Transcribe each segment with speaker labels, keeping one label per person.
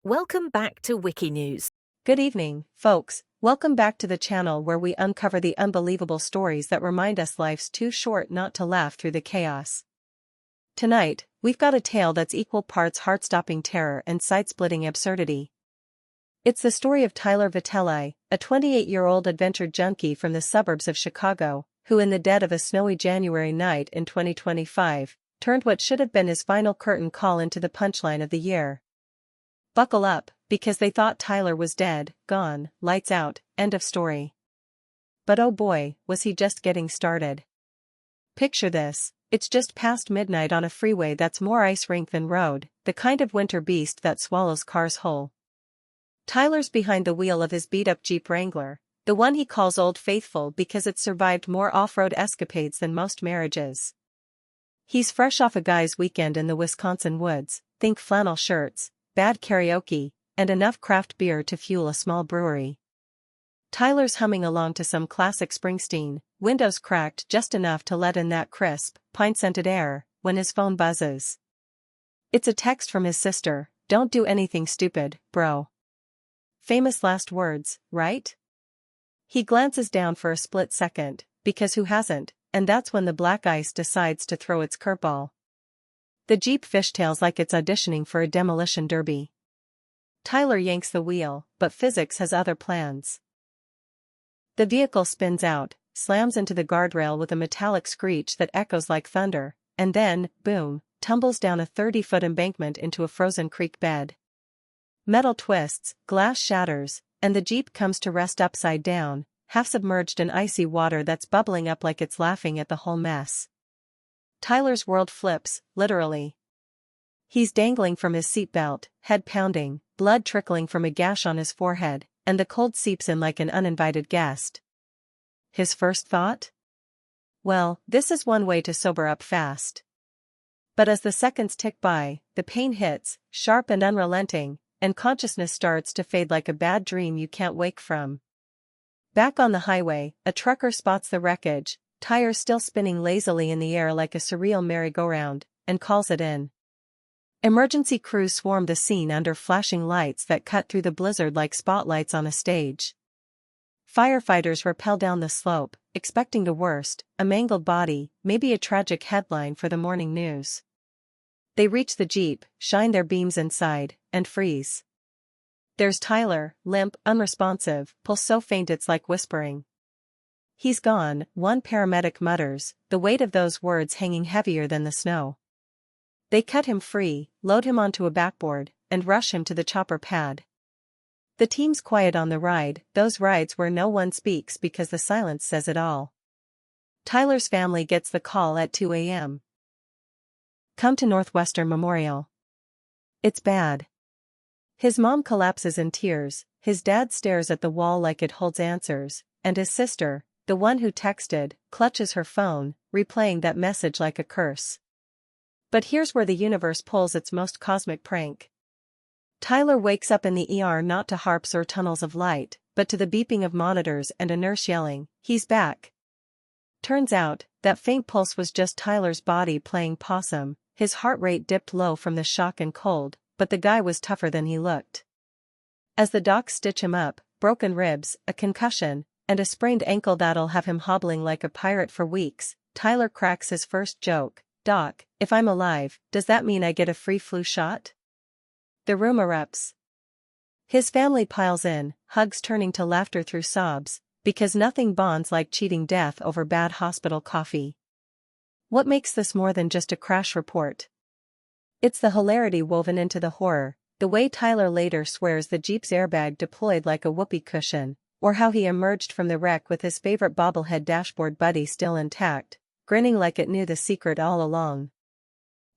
Speaker 1: Welcome back to Wikinews.
Speaker 2: Good evening, folks. Welcome back to the channel where we uncover the unbelievable stories that remind us life's too short not to laugh through the chaos. Tonight, we've got a tale that's equal parts heart-stopping terror and side-splitting absurdity. It's the story of Tyler Vitelli, a 28-year-old adventure junkie from the suburbs of Chicago, who in the dead of a snowy January night in 2025, turned what should have been his final curtain call into the punchline of the year. Buckle up, because they thought Tyler was dead, gone, lights out, end of story. But oh boy, was he just getting started. Picture this, it's just past midnight on a freeway that's more ice rink than road, the kind of winter beast that swallows cars whole. Tyler's behind the wheel of his beat-up Jeep Wrangler, the one he calls Old Faithful because it's survived more off-road escapades than most marriages. He's fresh off a guy's weekend in the Wisconsin woods, think flannel shirts, bad karaoke, and enough craft beer to fuel a small brewery. Tyler's humming along to some classic Springsteen, windows cracked just enough to let in that crisp, pine-scented air, when his phone buzzes. It's a text from his sister, "Don't do anything stupid, bro." Famous last words, right? He glances down for a split second, because who hasn't, and that's when the black ice decides to throw its curveball. The Jeep fishtails like it's auditioning for a demolition derby. Tyler yanks the wheel, but physics has other plans. The vehicle spins out, slams into the guardrail with a metallic screech that echoes like thunder, and then, boom, tumbles down a 30-foot embankment into a frozen creek bed. Metal twists, glass shatters, and the Jeep comes to rest upside down, half submerged in icy water that's bubbling up like it's laughing at the whole mess. Tyler's world flips, literally. He's dangling from his seatbelt, head pounding, blood trickling from a gash on his forehead, and the cold seeps in like an uninvited guest. His first thought? Well, this is one way to sober up fast. But as the seconds tick by, the pain hits, sharp and unrelenting, and consciousness starts to fade like a bad dream you can't wake from. Back on the highway, a trucker spots the wreckage, tires still spinning lazily in the air like a surreal merry-go-round, and calls it in. Emergency crews swarm the scene under flashing lights that cut through the blizzard like spotlights on a stage. Firefighters rappel down the slope, expecting the worst, a mangled body, maybe a tragic headline for the morning news. They reach the Jeep, shine their beams inside, and freeze. There's Tyler, limp, unresponsive, pulse so faint it's like whispering. "He's gone," one paramedic mutters, the weight of those words hanging heavier than the snow. They cut him free, load him onto a backboard, and rush him to the chopper pad. The team's quiet on the ride, those rides where no one speaks because the silence says it all. Tyler's family gets the call at 2 a.m. "Come to Northwestern Memorial. It's bad." His mom collapses in tears, his dad stares at the wall like it holds answers, and his sister, the one who texted, clutches her phone, replaying that message like a curse. But here's where the universe pulls its most cosmic prank. Tyler wakes up in the ER not to harps or tunnels of light, but to the beeping of monitors and a nurse yelling, "He's back." Turns out, that faint pulse was just Tyler's body playing possum, his heart rate dipped low from the shock and cold, but the guy was tougher than he looked. As the docs stitch him up, broken ribs, a concussion, and a sprained ankle that'll have him hobbling like a pirate for weeks, Tyler cracks his first joke, "Doc, if I'm alive, does that mean I get a free flu shot?" The room erupts. His family piles in, hugs turning to laughter through sobs, because nothing bonds like cheating death over bad hospital coffee. What makes this more than just a crash report? It's the hilarity woven into the horror, the way Tyler later swears the Jeep's airbag deployed like a whoopee cushion, or how he emerged from the wreck with his favorite bobblehead dashboard buddy still intact, grinning like it knew the secret all along.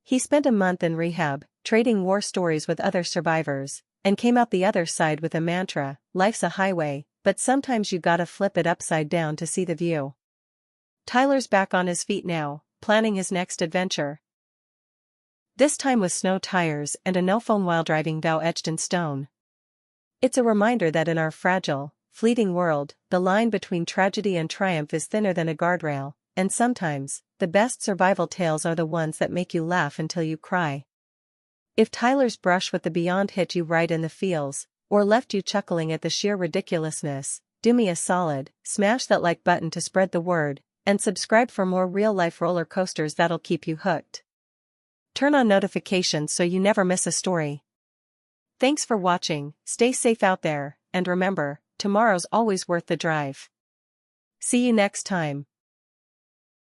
Speaker 2: He spent a month in rehab, trading war stories with other survivors, and came out the other side with a mantra, "Life's a highway, but sometimes you gotta flip it upside down to see the view." Tyler's back on his feet now, planning his next adventure. This time with snow tires and a no-phone while driving vow etched in stone. It's a reminder that in our fragile, fleeting world, the line between tragedy and triumph is thinner than a guardrail, and sometimes, the best survival tales are the ones that make you laugh until you cry. If Tyler's brush with the Beyond hit you right in the feels, or left you chuckling at the sheer ridiculousness, do me a solid, smash that like button to spread the word, and subscribe for more real-life roller coasters that'll keep you hooked. Turn on notifications so you never miss a story. Thanks for watching, stay safe out there, and remember, tomorrow's always worth the drive. See you next time.